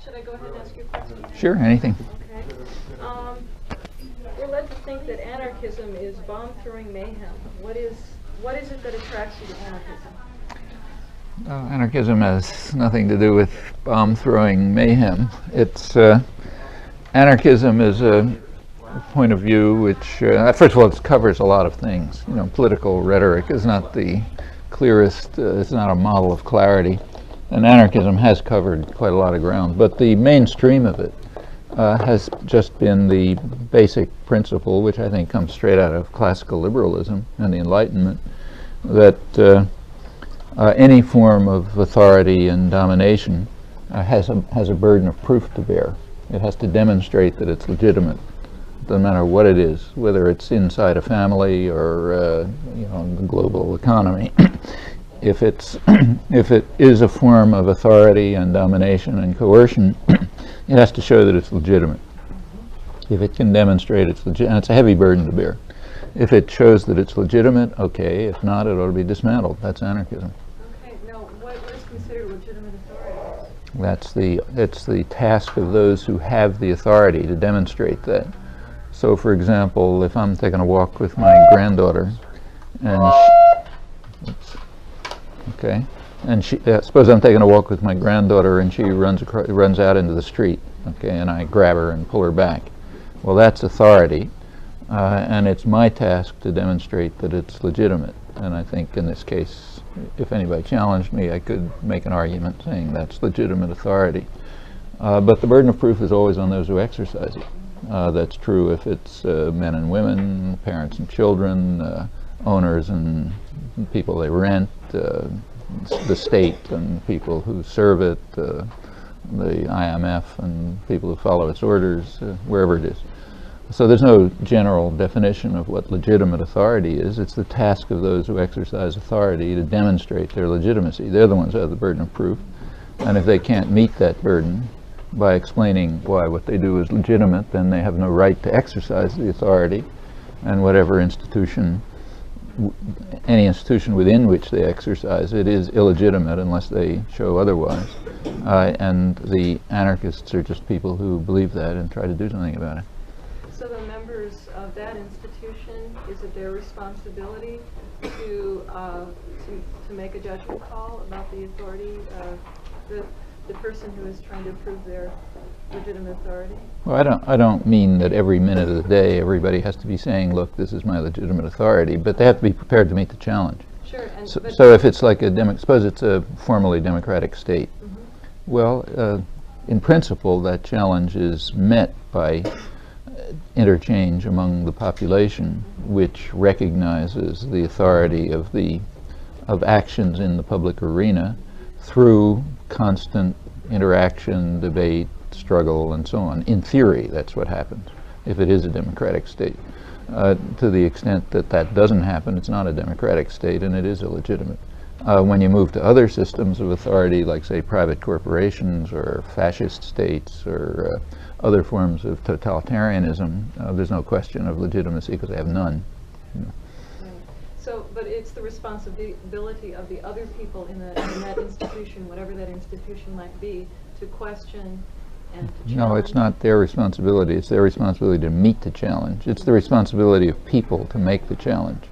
should I go ahead and ask you a question? Sure, anything. Okay. We're led to think that anarchism is bomb-throwing mayhem. What is it that attracts you to anarchism? Anarchism has nothing to do with bomb-throwing mayhem. It's anarchism is a point of view which, first of all, it covers a lot of things. You know, political rhetoric is not the clearest. It's not a model of clarity, and anarchism has covered quite a lot of ground. But the mainstream of it has just been the basic principle, which I think comes straight out of classical liberalism and the Enlightenment, that any form of authority and domination has a burden of proof to bear. It has to demonstrate that it's legitimate. Doesn't matter what it is, whether it's inside a family or the global economy. If it is a form of authority and domination and coercion, it has to show that it's legitimate. If it can demonstrate it's legitimate, and it's a heavy burden to bear. If it shows that it's legitimate, okay. If not, it ought to be dismantled. That's anarchism. Okay. Now, what is considered legitimate authority? It's the task of those who have the authority to demonstrate that. So, for example, if I'm taking a walk with my granddaughter, and suppose I'm taking a walk with my granddaughter and she runs out into the street, okay, and I grab her and pull her back. Well, that's authority, and it's my task to demonstrate that it's legitimate. And I think in this case, if anybody challenged me, I could make an argument saying that's legitimate authority. But the burden of proof is always on those who exercise it. That's true if it's men and women, parents and children, owners and people they rent, the state and people who serve it, the IMF and people who follow its orders, wherever it is. So there's no general definition of what legitimate authority is. It's the task of those who exercise authority to demonstrate their legitimacy. They're the ones who have the burden of proof. And if they can't meet that burden by explaining why what they do is legitimate, then they have no right to exercise the authority, and whatever institution, any institution within which they exercise it is illegitimate unless they show otherwise. And the anarchists are just people who believe that and try to do something about it. So the members of that institution, is it their responsibility to make a judgment call about the authority of the person who is trying to prove their legitimate authority? Well, I don't mean that every minute of the day everybody has to be saying, look, this is my legitimate authority, but they have to be prepared to meet the challenge. Sure. And so if it's like suppose it's a formally democratic state, well, in principle, that challenge is met by interchange among the population, which recognizes the authority of actions in the public arena through constant interaction, debate, struggle, and so on. In theory, that's what happens if it is a democratic state. To the extent that that doesn't happen, it's not a democratic state and it is illegitimate. When you move to other systems of authority, like, say, private corporations or fascist states or other forms of totalitarianism, there's no question of legitimacy because they have none. You know. So, but it's the responsibility of the other people in that institution, whatever that institution might be, to question and to challenge. No, it's not their responsibility. It's their responsibility to meet the challenge. It's the responsibility of people to make the challenge.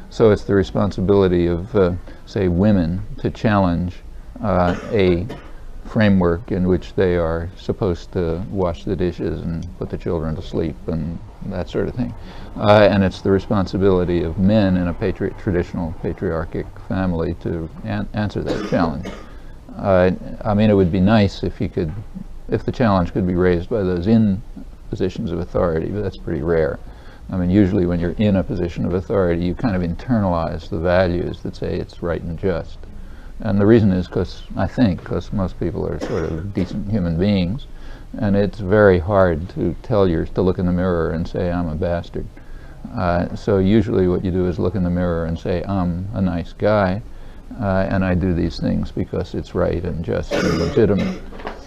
So it's the responsibility of, say, women to challenge a framework in which they are supposed to wash the dishes and put the children to sleep and that sort of thing. And it's the responsibility of men in a traditional patriarchic family to answer that challenge. I mean, it would be nice if the challenge could be raised by those in positions of authority, but that's pretty rare. I mean, usually when you're in a position of authority, you kind of internalize the values that say it's right and just. And the reason is because most people are sort of decent human beings, and it's very hard to look in the mirror and say, I'm a bastard. So usually what you do is look in the mirror and say, I'm a nice guy, and I do these things because it's right and just and legitimate.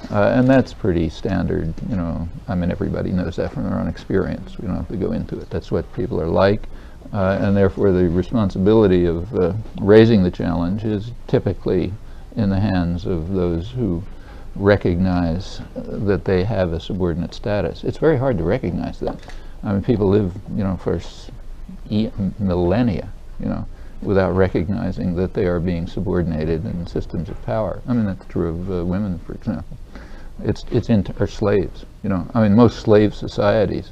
And that's pretty standard, you know. I mean, everybody knows that from their own experience. We don't have to go into it. That's what people are like. And therefore the responsibility of raising the challenge is typically in the hands of those who recognize that they have a subordinate status. It's very hard to recognize that. I mean, people live, for millennia, without recognizing that they are being subordinated in systems of power. I mean, that's true of women, for example. Or slaves. I mean, most slave societies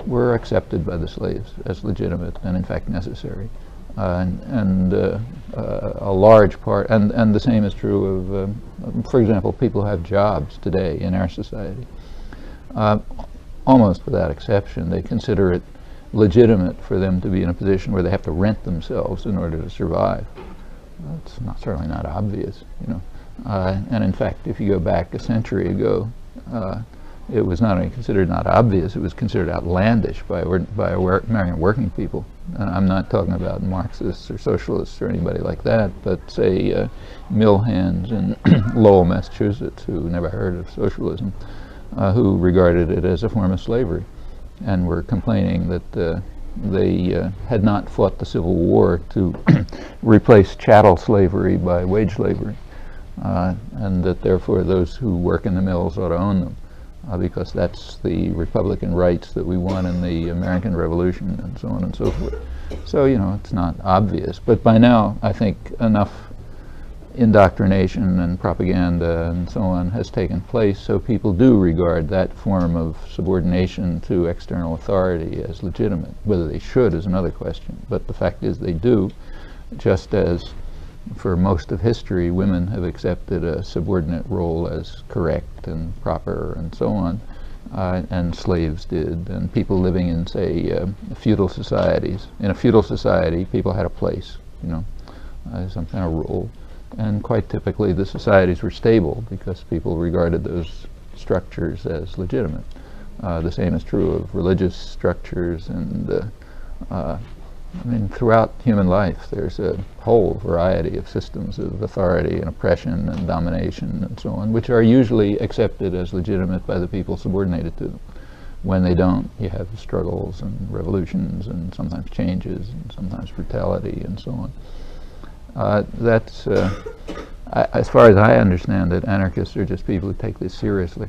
were accepted by the slaves as legitimate and, in fact, necessary. A large part, and the same is true of, for example, people who have jobs today in our society. Almost without exception, they consider it legitimate for them to be in a position where they have to rent themselves in order to survive. That's certainly not obvious, and in fact, if you go back a century ago, it was not only considered not obvious, it was considered outlandish by American working people. And I'm not talking about Marxists or socialists or anybody like that, but say mill hands in Lowell, Massachusetts, who never heard of socialism, who regarded it as a form of slavery and were complaining that they had not fought the Civil War to replace chattel slavery by wage slavery, and that therefore those who work in the mills ought to own them. Because that's the Republican rights that we won in the American Revolution, and so on and so forth. So, it's not obvious. But by now, I think enough indoctrination and propaganda and so on has taken place, so people do regard that form of subordination to external authority as legitimate. Whether they should is another question. But the fact is they do, just as for most of history, women have accepted a subordinate role as correct and proper and so on, and slaves did, and people living in, say, feudal societies. In a feudal society, people had a place, some kind of rule, and quite typically the societies were stable because people regarded those structures as legitimate. The same is true of religious structures, and I mean, throughout human life, there's a whole variety of systems of authority and oppression and domination and so on, which are usually accepted as legitimate by the people subordinated to them. When they don't, you have struggles and revolutions and sometimes changes and sometimes brutality and so on. As far as I understand it, anarchists are just people who take this seriously.